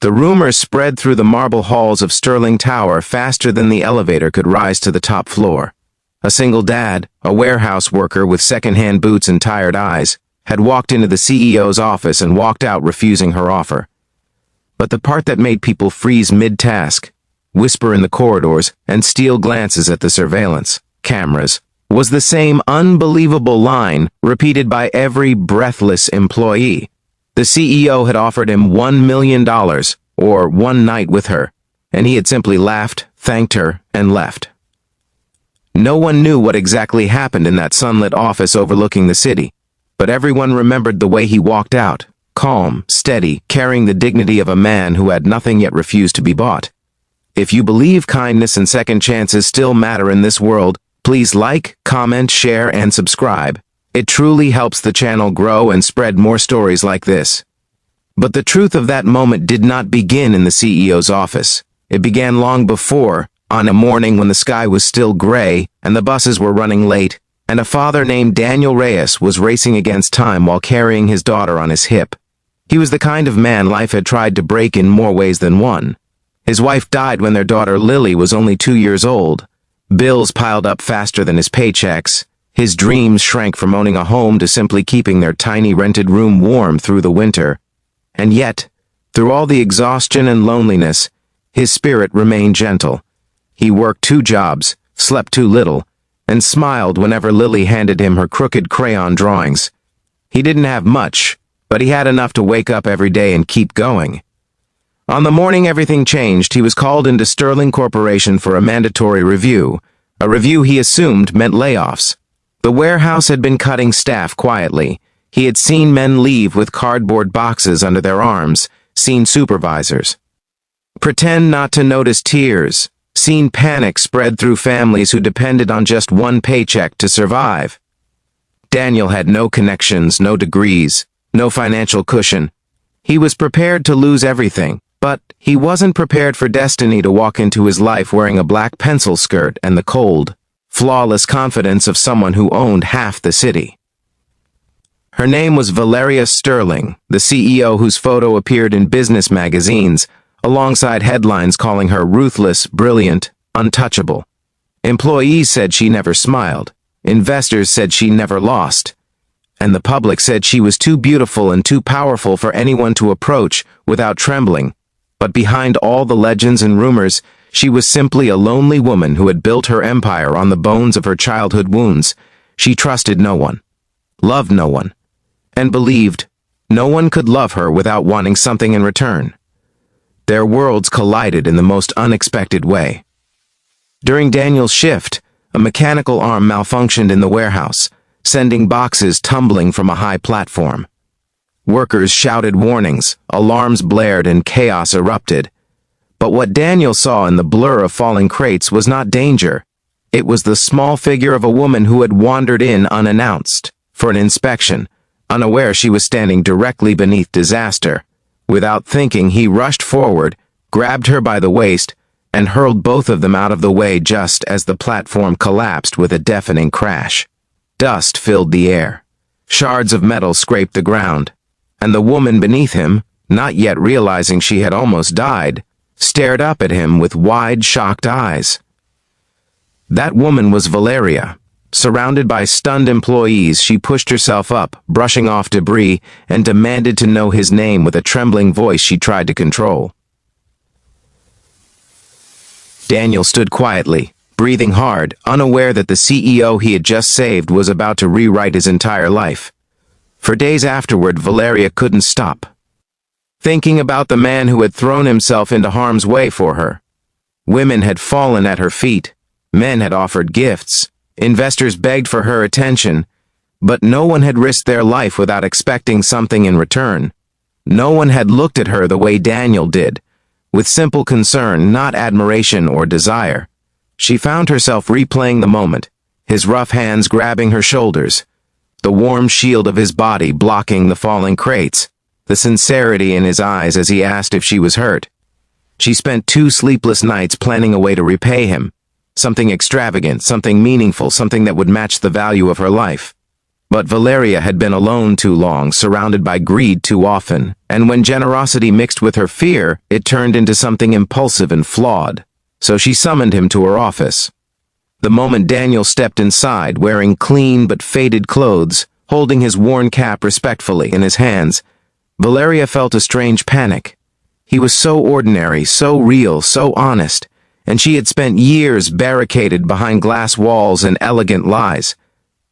The rumors spread through the marble halls of Sterling Tower faster than the elevator could rise to the top floor. A single dad, a warehouse worker with second-hand boots and tired eyes, had walked into the CEO's office and walked out refusing her offer. But the part that made people freeze mid-task, whisper in the corridors, and steal glances at the surveillance cameras, was the same unbelievable line repeated by every breathless employee. The CEO had offered him $1 million, or one night with her, and he had simply laughed, thanked her, and left. No one knew what exactly happened in that sunlit office overlooking the city, but everyone remembered the way he walked out, calm, steady, carrying the dignity of a man who had nothing yet refused to be bought. If you believe kindness and second chances still matter in this world, please like, comment, share, and subscribe. It truly helps the channel grow and spread more stories like this. But the truth of that moment did not begin in the CEO's office. It began long before, on a morning when the sky was still gray and the buses were running late, and a father named Daniel Reyes was racing against time while carrying his daughter on his hip. He was the kind of man life had tried to break in more ways than one. His wife died when their daughter Lily was only 2 years old. Bills piled up faster than his paychecks. His dreams shrank from owning a home to simply keeping their tiny rented room warm through the winter. And yet, through all the exhaustion and loneliness, his spirit remained gentle. He worked 2 jobs, slept too little, and smiled whenever Lily handed him her crooked crayon drawings. He didn't have much, but he had enough to wake up every day and keep going. On the morning everything changed, he was called into Sterling Corporation for a mandatory review, a review he assumed meant layoffs. The warehouse had been cutting staff quietly. He had seen men leave with cardboard boxes under their arms, seen supervisors pretend not to notice tears, seen panic spread through families who depended on just one paycheck to survive. Daniel had no connections, no degrees, no financial cushion. He was prepared to lose everything, but he wasn't prepared for destiny to walk into his life wearing a black pencil skirt and the cold, flawless confidence of someone who owned half the city. Her name was Valeria Sterling, the CEO whose photo appeared in business magazines, alongside headlines calling her ruthless, brilliant, untouchable. Employees said she never smiled. Investors said she never lost. And the public said she was too beautiful and too powerful for anyone to approach without trembling. But behind all the legends and rumors, she was simply a lonely woman who had built her empire on the bones of her childhood wounds. She trusted no one, loved no one, and believed no one could love her without wanting something in return. Their worlds collided in the most unexpected way. During Daniel's shift, a mechanical arm malfunctioned in the warehouse, sending boxes tumbling from a high platform. Workers shouted warnings, alarms blared, and chaos erupted. But what Daniel saw in the blur of falling crates was not danger. It was the small figure of a woman who had wandered in unannounced for an inspection, unaware she was standing directly beneath disaster. Without thinking, he rushed forward, grabbed her by the waist, and hurled both of them out of the way just as the platform collapsed with a deafening crash. Dust filled the air. Shards of metal scraped the ground, and the woman beneath him, not yet realizing she had almost died, stared up at him with wide, shocked eyes. That woman was Valeria. Surrounded by stunned employees, she pushed herself up, brushing off debris, and demanded to know his name with a trembling voice she tried to control. Daniel stood quietly, breathing hard, unaware that the CEO he had just saved was about to rewrite his entire life. For days afterward, Valeria couldn't stop thinking about the man who had thrown himself into harm's way for her. Women had fallen at her feet. Men had offered gifts. Investors begged for her attention. But no one had risked their life without expecting something in return. No one had looked at her the way Daniel did, with simple concern, not admiration or desire. She found herself replaying the moment, his rough hands grabbing her shoulders, the warm shield of his body blocking the falling crates, the sincerity in his eyes as he asked if she was hurt. She spent 2 sleepless nights planning a way to repay him, something extravagant, something meaningful, something that would match the value of her life. But Valeria had been alone too long, surrounded by greed too often, and when generosity mixed with her fear, it turned into something impulsive and flawed. So she summoned him to her office. The moment Daniel stepped inside, wearing clean but faded clothes, holding his worn cap respectfully in his hands, Valeria felt a strange panic. He was so ordinary, so real, so honest, and she had spent years barricaded behind glass walls and elegant lies.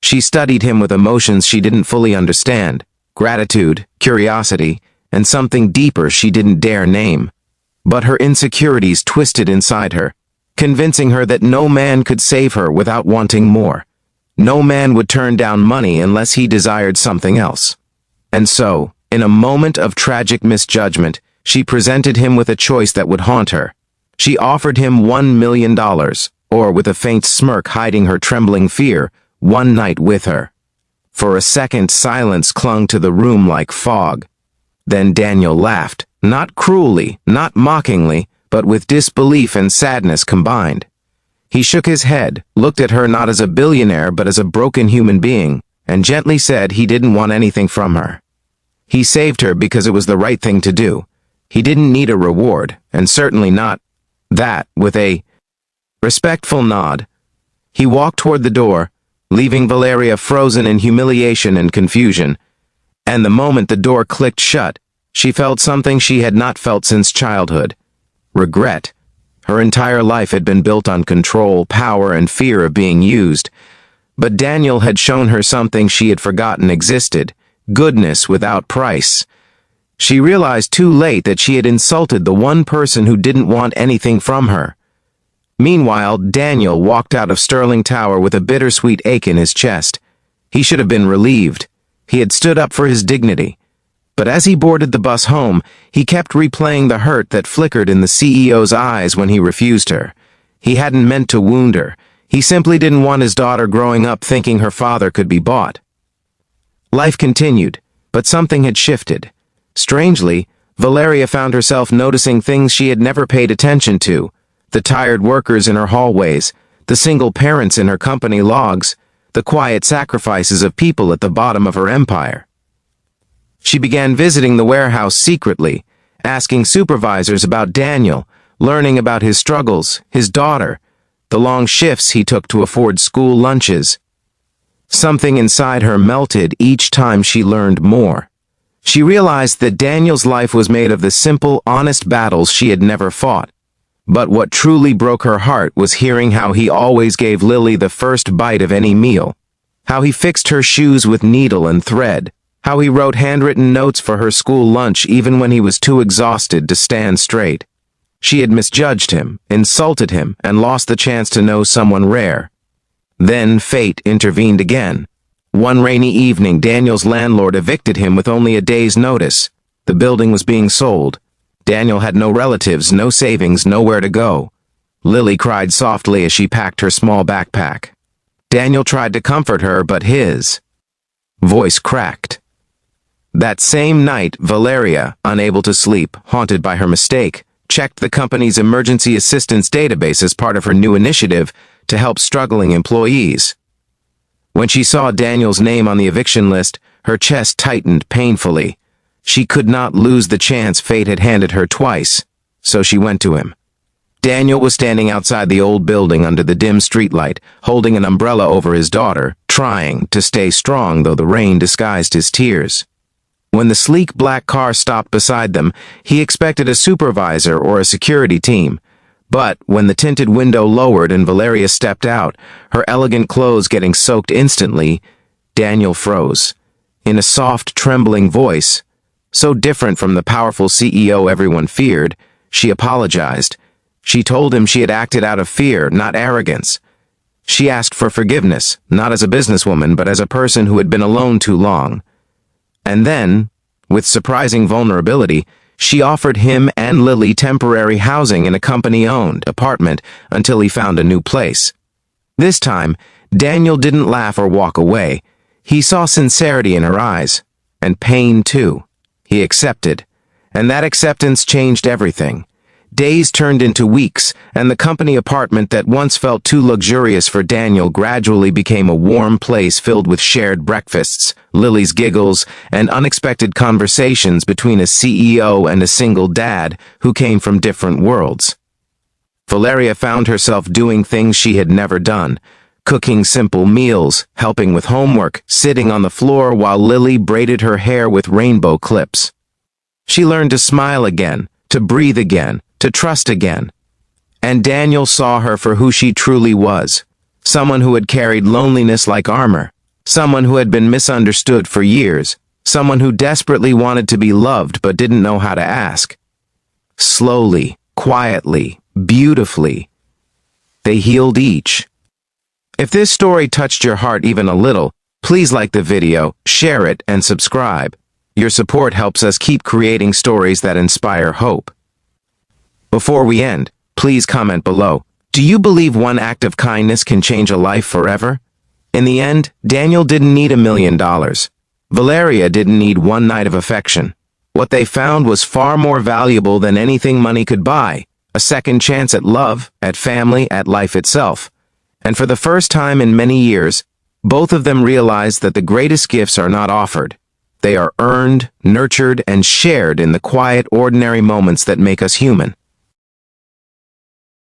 She studied him with emotions she didn't fully understand, gratitude, curiosity, and something deeper she didn't dare name. But her insecurities twisted inside her, convincing her that no man could save her without wanting more. No man would turn down money unless he desired something else. And so, in a moment of tragic misjudgment, she presented him with a choice that would haunt her. She offered him $1 million, or with a faint smirk hiding her trembling fear, one night with her. For a second, silence clung to the room like fog. Then Daniel laughed, not cruelly, not mockingly, but with disbelief and sadness combined. He shook his head, looked at her not as a billionaire but as a broken human being, and gently said he didn't want anything from her. He saved her because it was the right thing to do. He didn't need a reward, and certainly not that. With a respectful nod, he walked toward the door, leaving Valeria frozen in humiliation and confusion. And the moment the door clicked shut, she felt something she had not felt since childhood. Regret. Her entire life had been built on control, power, and fear of being used. But Daniel had shown her something she had forgotten existed: goodness without price. She realized too late that she had insulted the one person who didn't want anything from her. Meanwhile, Daniel walked out of Sterling Tower with a bittersweet ache in his chest. He should have been relieved. He had stood up for his dignity. But as he boarded the bus home, he kept replaying the hurt that flickered in the CEO's eyes when he refused her. He hadn't meant to wound her. He simply didn't want his daughter growing up thinking her father could be bought. Life continued, but something had shifted. Strangely, Valeria found herself noticing things she had never paid attention to: the tired workers in her hallways, the single parents in her company logs, the quiet sacrifices of people at the bottom of her empire. She began visiting the warehouse secretly, asking supervisors about Daniel, learning about his struggles, his daughter, the long shifts he took to afford school lunches. Something inside her melted each time she learned more. She realized that Daniel's life was made of the simple, honest battles she had never fought. But what truly broke her heart was hearing how he always gave Lily the first bite of any meal, how he fixed her shoes with needle and thread, how he wrote handwritten notes for her school lunch even when he was too exhausted to stand straight. She had misjudged him, insulted him, and lost the chance to know someone rare. Then fate intervened again. One rainy evening, Daniel's landlord evicted him with only a day's notice. The building was being sold. Daniel had no relatives, no savings, nowhere to go. Lily cried softly as she packed her small backpack. Daniel tried to comfort her, but his voice cracked. That same night, Valeria, unable to sleep, haunted by her mistake, checked the company's emergency assistance database as part of her new initiative to help struggling employees. When she saw Daniel's name on the eviction list, her chest tightened painfully. She could not lose the chance fate had handed her twice, so she went to him. Daniel was standing outside the old building under the dim streetlight, holding an umbrella over his daughter, trying to stay strong though the rain disguised his tears. When the sleek black car stopped beside them, he expected a supervisor or a security team. But when the tinted window lowered and Valeria stepped out, her elegant clothes getting soaked instantly, Daniel froze. In a soft, trembling voice, so different from the powerful CEO everyone feared, she apologized. She told him she had acted out of fear, not arrogance. She asked for forgiveness, not as a businesswoman, but as a person who had been alone too long. And then, with surprising vulnerability, she offered him and Lily temporary housing in a company-owned apartment until he found a new place. This time, Daniel didn't laugh or walk away. He saw sincerity in her eyes, and pain too. He accepted, and that acceptance changed everything. Days turned into weeks, and the company apartment that once felt too luxurious for Daniel gradually became a warm place filled with shared breakfasts, Lily's giggles, and unexpected conversations between a CEO and a single dad who came from different worlds. Valeria found herself doing things she had never done, cooking simple meals, helping with homework, sitting on the floor while Lily braided her hair with rainbow clips. She learned to smile again, to breathe again, to trust again. And Daniel saw her for who she truly was, someone who had carried loneliness like armor, someone who had been misunderstood for years, someone who desperately wanted to be loved but didn't know how to ask. Slowly, quietly, beautifully, they healed each. If this story touched your heart even a little, please like the video, share it, and subscribe. Your support helps us keep creating stories that inspire hope. Before we end, please comment below. Do you believe one act of kindness can change a life forever? In the end, Daniel didn't need $1 million. Valeria didn't need one night of affection. What they found was far more valuable than anything money could buy: a second chance at love, at family, at life itself. And for the first time in many years, both of them realized that the greatest gifts are not offered. They are earned, nurtured, and shared in the quiet, ordinary moments that make us human.